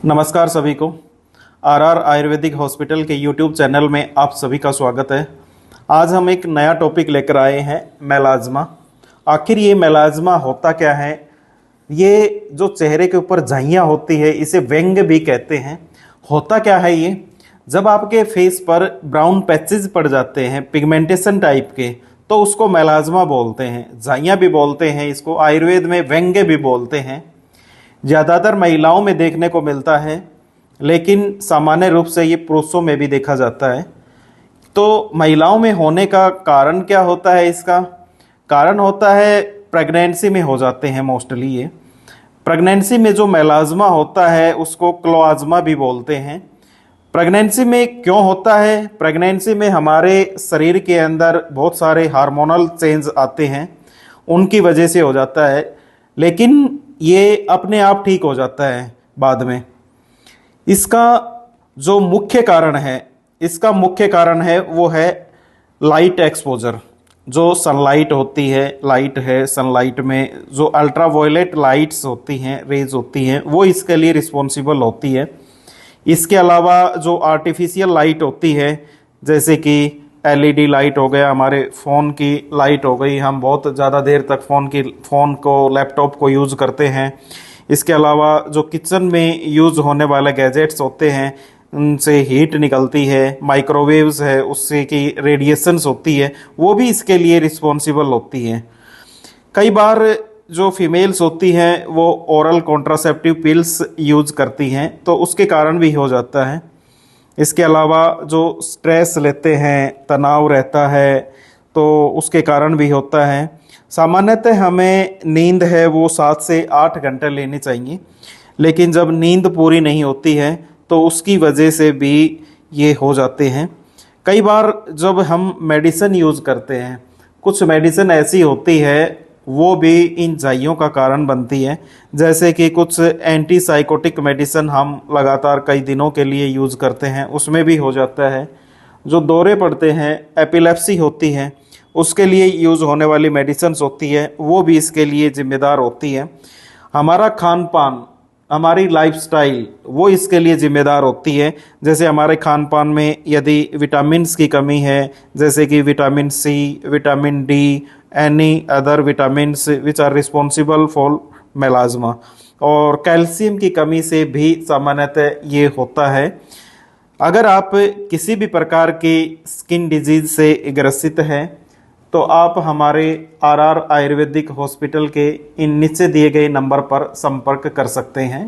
नमस्कार सभी को। आरआर आयुर्वेदिक हॉस्पिटल के यूट्यूब चैनल में आप सभी का स्वागत है। आज हम एक नया टॉपिक लेकर आए हैं, मेलाज्मा। आखिर ये मेलाज्मा होता क्या है? ये जो चेहरे के ऊपर झाइयाँ होती है, इसे व्यंग भी कहते हैं। होता क्या है ये? जब आपके फेस पर ब्राउन पैचेज पड़ जाते हैं पिगमेंटेशन टाइप के, तो उसको मेलाज्मा बोलते हैं। झाइयाँ भी बोलते हैं इसको, आयुर्वेद में व्यंग भी बोलते हैं। ज़्यादातर महिलाओं में देखने को मिलता है, लेकिन सामान्य रूप से ये पुरुषों में भी देखा जाता है। तो महिलाओं में होने का कारण क्या होता है? इसका कारण होता है प्रेगनेंसी में हो जाते हैं मोस्टली। ये प्रेगनेंसी में जो मेलाज्मा होता है उसको क्लोआज्मा भी बोलते हैं। प्रेगनेंसी में क्यों होता है? प्रेगनेंसी में हमारे शरीर के अंदर बहुत सारे हार्मोनल चेंज आते हैं, उनकी वजह से हो जाता है। लेकिन ये अपने आप ठीक हो जाता है बाद में। इसका जो मुख्य कारण है वो है लाइट एक्सपोजर। जो सनलाइट होती है, लाइट है, सनलाइट में जो अल्ट्रावायलेट लाइट्स होती हैं, रेज होती हैं, वो इसके लिए रिस्पॉन्सिबल होती है। इसके अलावा जो आर्टिफिशियल लाइट होती है, जैसे कि एलईडी लाइट हो गया, हमारे फ़ोन की लाइट हो गई, हम बहुत ज़्यादा देर तक फ़ोन को लैपटॉप को यूज़ करते हैं। इसके अलावा जो किचन में यूज़ होने वाले गैजेट्स होते हैं, उनसे हीट निकलती है, माइक्रोवेव्स है, उससे की रेडिएशंस होती है, वो भी इसके लिए रिस्पॉन्सिबल होती हैं। कई बार जो फीमेल्स होती हैं वो ओरल कॉन्ट्रासेप्टिव पिल्स यूज़ करती हैं, तो उसके कारण भी हो जाता है। इसके अलावा जो स्ट्रेस लेते हैं, तनाव रहता है, तो उसके कारण भी होता है। सामान्यतः हमें नींद है वो 7 से 8 घंटे लेनी चाहिए, लेकिन जब नींद पूरी नहीं होती है तो उसकी वजह से भी ये हो जाते हैं। कई बार जब हम मेडिसिन यूज़ करते हैं, कुछ मेडिसिन ऐसी होती है वो भी इन झाइयों का कारण बनती है। जैसे कि कुछ एंटीसाइकोटिक मेडिसिन हम लगातार कई दिनों के लिए यूज़ करते हैं, उसमें भी हो जाता है। जो दौरे पड़ते हैं, एपिलेप्सी होती है, उसके लिए यूज़ होने वाली मेडिसिन्स होती है, वो भी इसके लिए जिम्मेदार होती है। हमारा खान पान, हमारी लाइफस्टाइल, वो इसके लिए जिम्मेदार होती है। जैसे हमारे खान पान में यदि विटामिन्स की कमी है, जैसे कि vitamin C, vitamin D, any other vitamins which are responsible for melasma, और कैल्शियम की कमी से भी सामान्यतः ये होता है। अगर आप किसी भी प्रकार की स्किन डिजीज़ से ग्रसित हैं तो आप हमारे आरआर आयुर्वेदिक हॉस्पिटल के इन नीचे दिए गए नंबर पर संपर्क कर सकते हैं।